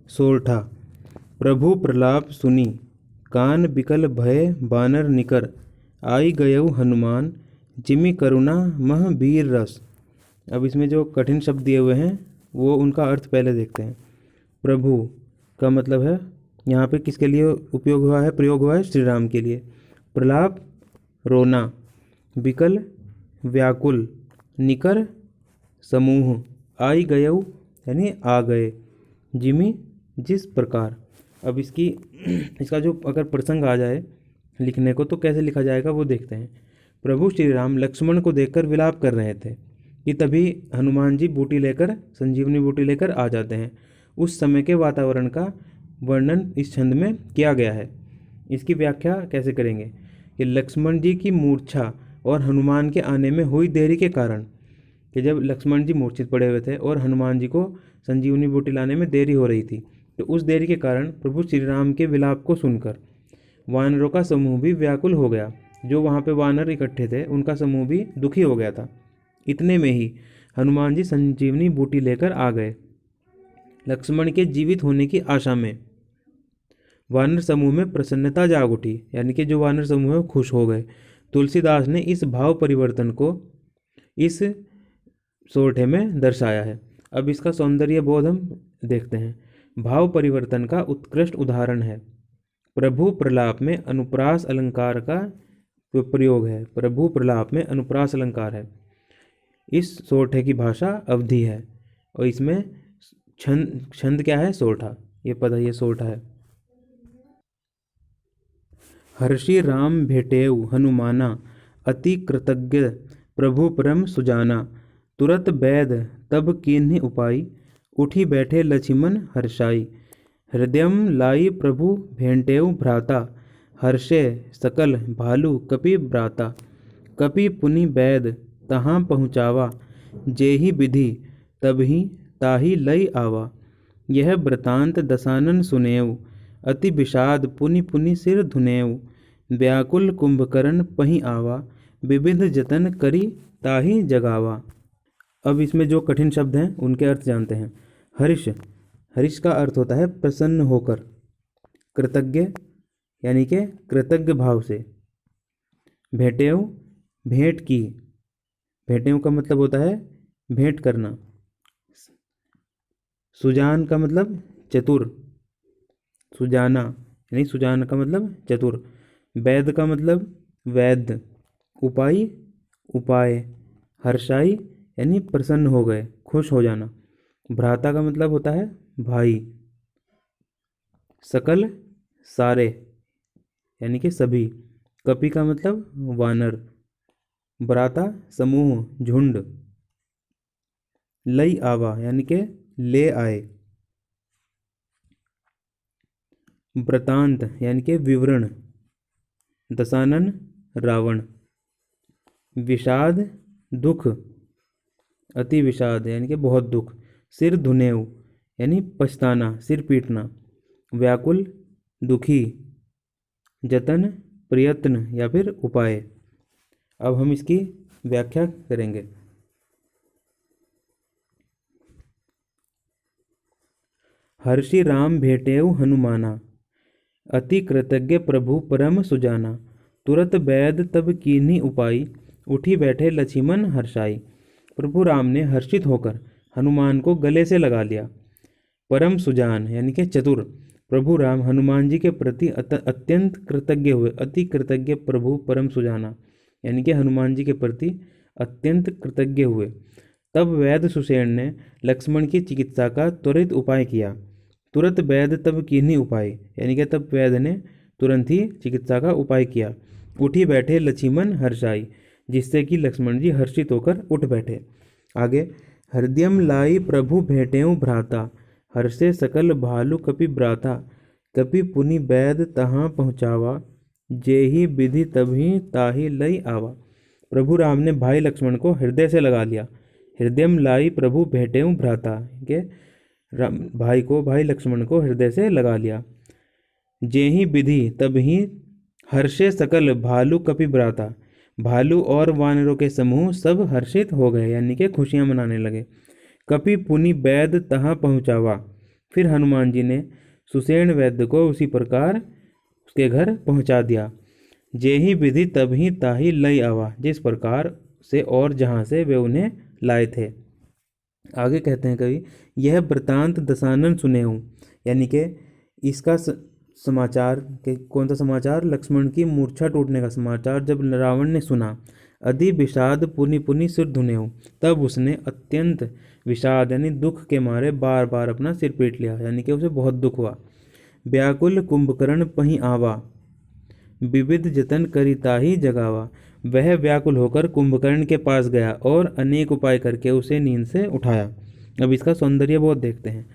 सोरठा। प्रभु प्रलाप सुनी, कान बिकल भय बानर निकर, आई गयऊ हनुमान, जिमि करुणा मह वीर रस। अब इसमें जो कठिन शब्द दिए हुए हैं वो उनका अर्थ पहले देखते हैं। प्रभु का मतलब है यहाँ पे किसके लिए उपयोग हुआ है, प्रयोग हुआ है, श्री राम के लिए। प्रलाप रोना, विकल व्याकुल, निकर समूह, आई गयऊ यानी आ गए, जिमि जिस प्रकार। अब इसका जो अगर प्रसंग आ जाए लिखने को तो कैसे लिखा जाएगा वो देखते हैं। प्रभु श्री राम लक्ष्मण को देखकर विलाप कर रहे थे कि तभी हनुमान जी बूटी लेकर, संजीवनी बूटी लेकर आ जाते हैं। उस समय के वातावरण का वर्णन इस छंद में किया गया है। इसकी व्याख्या कैसे करेंगे कि लक्ष्मण जी की मूर्छा और हनुमान के आने में हुई देरी के कारण, कि जब लक्ष्मण जी मूर्छित पड़े हुए थे और हनुमान जी को संजीवनी बूटी लाने में देरी हो रही थी, तो उस देरी के कारण प्रभु श्री राम के विलाप को सुनकर वानरों का समूह भी व्याकुल हो गया। जो वहाँ पे वानर इकट्ठे थे उनका समूह भी दुखी हो गया था। इतने में ही हनुमान जी संजीवनी बूटी लेकर आ गए। लक्ष्मण के जीवित होने की आशा में वानर समूह में प्रसन्नता जाग उठी, यानी कि जो वानर समूह है वो खुश हो गए। तुलसीदास ने इस भाव परिवर्तन को इस सोरठे में दर्शाया है। अब इसका सौंदर्य बोध हम देखते हैं। भाव परिवर्तन का उत्कृष्ट उदाहरण है प्रभु प्रलाप में अनुप्रास अलंकार का प्रयोग है। प्रभु प्रलाप में अनुप्रास अलंकार है। इस सोरठे की भाषा अवधी है और इसमें छंद क्या है, सोरठा। ये पता, ये सोरठा है। हर्षि राम भेटेऊ हनुमाना, अति कृतज्ञ प्रभु परम सुजाना, तुरत बैद तब कीन्हि उपाई, उठी बैठे लक्ष्मण हर्षाई। हृदयम लाई प्रभु भेंटेऊ भ्राता, हर्षे सकल भालू कपि ब्राता। कपि पुनि बैद तहाँ पहुँचावा, जेहि विधि तबहि ताहि लई आवा। यह वृतांत दसानन सुनेऊ, अति विषाद पुनि पुनि सिर धुनेऊ। व्याकुल कुंभकर्ण पहि आवा, विविध जतन करी ताहि जगावा। अब इसमें जो कठिन शब्द हैं उनके अर्थ जानते हैं। हर्ष, हर्ष का अर्थ होता है प्रसन्न होकर। कृतज्ञ यानी कि कृतज्ञ भाव से। भेटेऊ, भेंट की। भेटेऊ का मतलब होता है भेंट करना। सुजान का मतलब चतुर। सुजाना यानी सुजान का मतलब चतुर। वैद का मतलब वैद्य। उपाय, उपाय। हर्षाई यानी प्रसन्न हो गए, खुश हो जाना। भ्राता का मतलब होता है भाई। सकल सारे यानी कि सभी। कपि का मतलब वानर। भ्राता समूह, झुंड। लई आवा यानी कि ले आए। वृतांत यानी कि विवरण। दशानन रावण। विषाद दुख, अति विषाद यानी कि बहुत दुख। सिर धुनेऊ यानी पछताना, सिर पीटना। व्याकुल दुखी। जतन प्रयत्न या फिर उपाय। अब हम इसकी व्याख्या करेंगे। हर्षि राम भेटेऊ हनुमाना, अति कृतज्ञ प्रभु परम सुजाना। तुरत बैद तब कीन्ही उपाई, उठी बैठे लक्ष्मण हर्षाई। प्रभु राम ने हर्षित होकर हनुमान को गले से लगा लिया। परम सुजान यानी कि चतुर प्रभु राम हनुमान जी के प्रति अत्यंत कृतज्ञ हुए। अति कृतज्ञ प्रभु परम सुजाना यानी कि हनुमान जी के प्रति अत्यंत कृतज्ञ हुए। तब वैद्य सुषेण ने लक्ष्मण की चिकित्सा का त्वरित उपाय किया। तुरंत वैद्य तब कीन्ही उपाय यानी कि तब वैद्य ने तुरंत ही चिकित्सा का उपाय किया। उठी बैठे लक्ष्मण हर्षाई, जिससे कि लक्ष्मण जी हर्षित होकर उठ बैठे। आगे, हृदयम लाई प्रभु भेटेऊ भ्राता, हर्षे सकल भालू कपि ब्राता। कपि पुनि बैद तहाँ पहुँचावा, जेहि विधि तभी ताहि लई आवा। प्रभु राम ने भाई लक्ष्मण को हृदय से लगा लिया। हृदयम लाई प्रभु भेटेऊ भ्राता के भाई को, भाई लक्ष्मण को हृदय से लगा लिया। जेहि विधि तभी हर्षे सकल भालू कपि ब्राता, भालू और वानरों के समूह सब हर्षित हो गए यानी कि खुशियां मनाने लगे। कपि पुनि बैद तहाँ पहुँचावा, फिर हनुमान जी ने सुषेण वैद्य को उसी प्रकार उसके घर पहुंचा दिया। जेहि विधि तबहि ताहि लई आवा, जिस प्रकार से और जहाँ से वे उन्हें लाए थे। आगे कहते हैं कवि, यह वृतांत दशानन सुने हूँ, यानी कि इसका समाचार के कौन सा समाचार, लक्ष्मण की मूर्छा टूटने का समाचार जब रावण ने सुना। अधि विषाद पुनि पुनि सिर धुने हूँ, तब उसने अत्यंत विषाद यानी दुख के मारे बार बार अपना सिर पीट लिया, यानी कि उसे बहुत दुख हुआ। व्याकुल कुंभकर्ण पही आवा, विविध जतन करी ताहि जगावा। वह व्याकुल होकर कुंभकर्ण के पास गया और अनेक उपाय करके उसे नींद से उठाया। अब इसका सौंदर्य बहुत देखते हैं।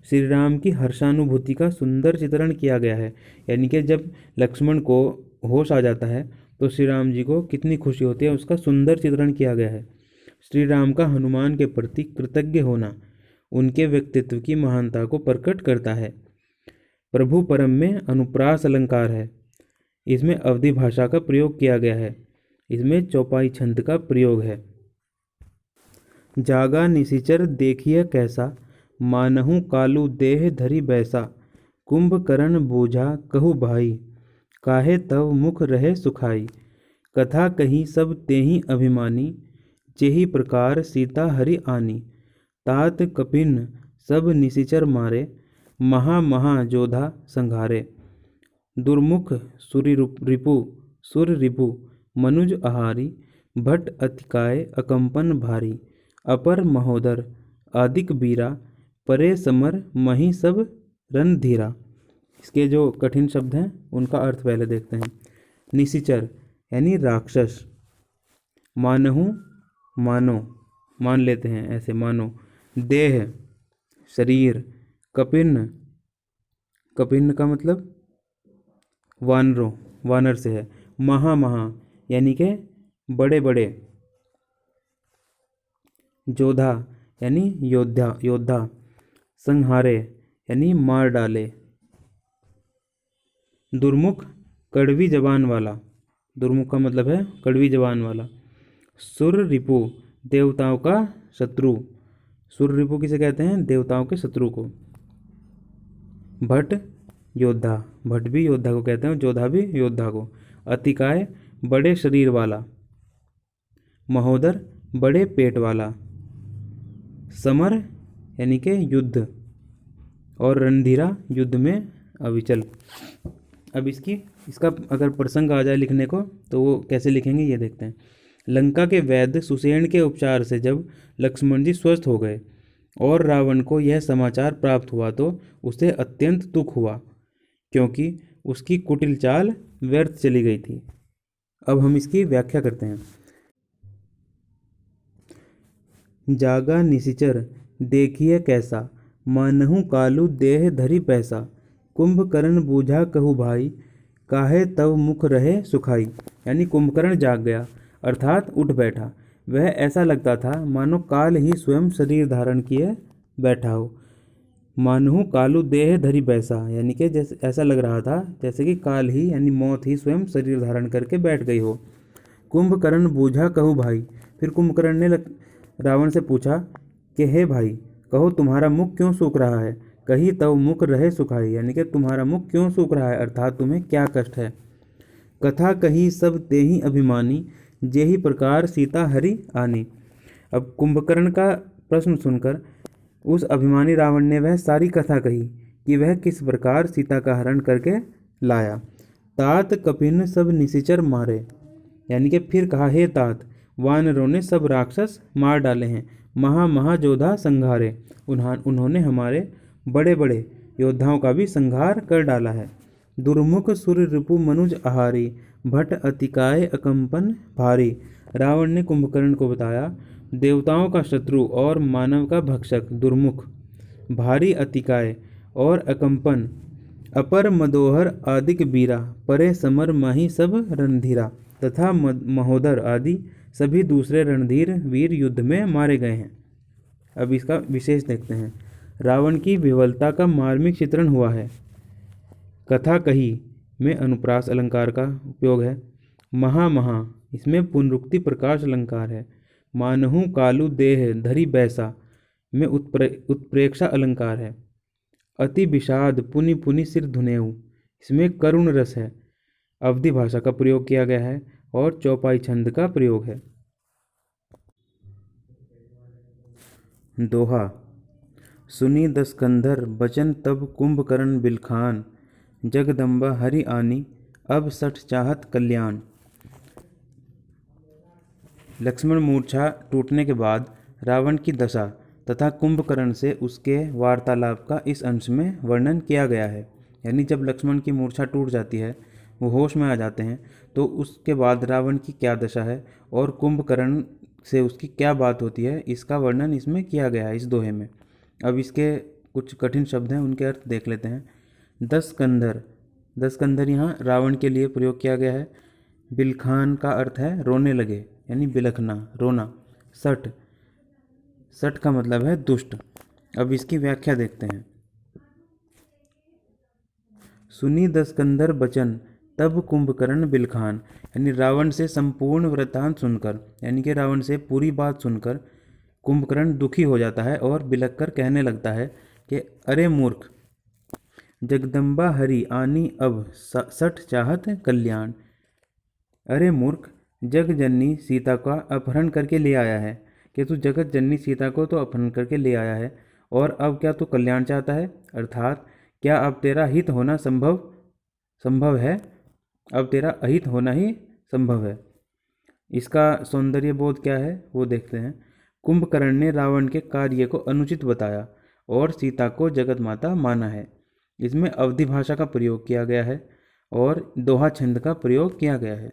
श्री राम की हर्षानुभूति का सुंदर चित्रण किया गया है, यानी कि जब लक्ष्मण को होश आ जाता है तो श्री राम जी को कितनी खुशी होती है, उसका सुंदर चित्रण किया गया है। श्री राम का हनुमान के प्रति कृतज्ञ होना उनके व्यक्तित्व की महानता को प्रकट करता है। प्रभु परम में अनुप्रास अलंकार है, इसमें अवधि भाषा का प्रयोग किया गया है, इसमें चौपाई छंद का प्रयोग है। जागा निशिचर देखिए कैसा, मानहु कालू देह धरी बैसा। कुंभकर्ण बूझा कहु भाई, काहे तव मुख रहे सुखाई। कथा कही सब तेहि अभिमानी, जेहि प्रकार सीता हरि आनी। तात कपिन सब निशिचर मारे, महा महा जोधा संघारे। दुर्मुख सुर रिपु मनुज आहारी, भट्ट अतिकाय अकंपन भारी। अपर महोदर आदिक बीरा, परे समर मही सब रणधीरा। इसके जो कठिन शब्द हैं उनका अर्थ पहले देखते हैं। निशिचर यानी राक्षस, मानहु मानो, मान लेते हैं ऐसे मानो। देह शरीर, कपिन, कपिन का मतलब वानरों, वानर से है। महा महा यानी के बड़े बड़े। जोधा यानी योद्धा। संहारे यानी मार डाले। दुर्मुख कड़वी जबान वाला, दुर्मुख का मतलब है कड़वी जबान वाला। सुर रिपु देवताओं का शत्रु, सुर रिपु किसे कहते हैं, देवताओं के शत्रु को। भट्ट योद्धा, भट्ट भी योद्धा को कहते हैं, जोधा भी योद्धा को। अतिकाय बड़े शरीर वाला। महोदर बड़े पेट वाला। समर यानी के युद्ध, और रणधीरा युद्ध में अविचल। अब इसका अगर प्रसंग आ जाए लिखने को तो वो कैसे लिखेंगे ये देखते हैं। लंका के वैद्य सुषेण के उपचार से जब लक्ष्मण जी स्वस्थ हो गए और रावण को यह समाचार प्राप्त हुआ तो उसे अत्यंत दुख हुआ, क्योंकि उसकी कुटिल चाल व्यर्थ चली गई थी। अब हम इसकी व्याख्या करते हैं। जागा निशिचर देखिए कैसा, मानहु कालू देह धरी पैसा। कुंभकर्ण बूझा कहु भाई, काहे तव मुख रहे सुखाई। यानी कुंभकर्ण जाग गया अर्थात उठ बैठा। वह ऐसा लगता था मानो काल ही स्वयं शरीर धारण किए बैठा हो। मानहु कालू देह धरी बैसा, यानी कि जैसे ऐसा लग रहा था जैसे कि काल ही यानी मौत ही स्वयं शरीर धारण करके बैठ गई हो। कुंभकर्ण बूझा कहु भाई, फिर कुंभकर्ण ने रावण से पूछा कि हे भाई, कहो तुम्हारा मुख क्यों सूख रहा है। कही तव मुख रहे सुखाई, यानी कि तुम्हारा मुख क्यों सूख रहा है अर्थात तुम्हें क्या कष्ट है। कथा कही सब तेहि अभिमानी, जेहि प्रकार सीता हरि आनी। अब कुंभकर्ण का प्रश्न सुनकर उस अभिमानी रावण ने वह सारी कथा कही कि वह किस प्रकार सीता का हरण करके लाया। तात कपिन सब निशिचर मारे, यानी कि फिर कहा हे तात, वानरों ने सब राक्षस मार डाले हैं। महाजोधा संघारे, उन्होंने हमारे बड़े बड़े योद्धाओं का भी संहार कर डाला है। दुर्मुख सुर रिपु मनुज आहारी, भट्ट अतिकाय अकंपन भारी। रावण ने कुंभकर्ण को बताया, देवताओं का शत्रु और मानव का भक्षक दुर्मुख, भारी अतिकाय और अकंपन, अपर मदोहर आदिक बीरा, परे समर माही सब रणधीरा, तथा महोदर आदि सभी दूसरे रणधीर वीर युद्ध में मारे गए हैं। अब इसका विशेष देखते हैं। रावण की विह्वलता का मार्मिक चित्रण हुआ है। कथा कही में अनुप्रास अलंकार का उपयोग है। महा इसमें पुनरुक्ति प्रकाश अलंकार है। मानहु कालू देह धरी बैसा में उत्प्रेक्षा अलंकार है। अति विषाद पुनि पुनि सिर धुनेऊ, इसमें करुण रस है। अवधि भाषा का प्रयोग किया गया है और चौपाई छंद का प्रयोग है। दोहा। सुनी दसकंधर बचन तब कुंभकर्ण बिलखान, जगदम्बा हरि आनी अब सठ चाहत कल्याण। लक्ष्मण मूर्छा टूटने के बाद रावण की दशा तथा कुंभकर्ण से उसके वार्तालाप का इस अंश में वर्णन किया गया है। यानी जब लक्ष्मण की मूर्छा टूट जाती है, वो होश में आ जाते हैं, तो उसके बाद रावण की क्या दशा है और कुंभकर्ण से उसकी क्या बात होती है, इसका वर्णन इसमें किया गया है इस दोहे में। अब इसके कुछ कठिन शब्द हैं, उनके अर्थ देख लेते हैं। दसकंधर, दसकंधर यहाँ रावण के लिए प्रयोग किया गया है। बिलखान का अर्थ है रोने लगे, यानी बिलखना, रोना। सठ, सठ का मतलब है दुष्ट। अब इसकी व्याख्या देखते हैं। सुनी दसकंधर बचन तब कुंभकर्ण बिलखान, यानी रावण से संपूर्ण वृत्तांत सुनकर, यानी कि रावण से पूरी बात सुनकर कुंभकर्ण दुखी हो जाता है और बिलख कर कहने लगता है कि अरे मूर्ख, जगदम्बा हरि आनी अब सठ चाहत कल्याण। अरे मूर्ख, जग जननी सीता का अपहरण करके ले आया है, कि तू जगत जननी सीता को तो अपहरण करके ले आया है, और अब क्या तू कल्याण चाहता है, अर्थात क्या अब तेरा हित होना संभव है, अब तेरा अहित होना ही संभव है। इसका सौंदर्य बोध क्या है वो देखते हैं। कुंभकर्ण ने रावण के कार्य को अनुचित बताया और सीता को जगत माता माना है। इसमें अवधि भाषा का प्रयोग किया गया है और दोहा छंद का प्रयोग किया गया है।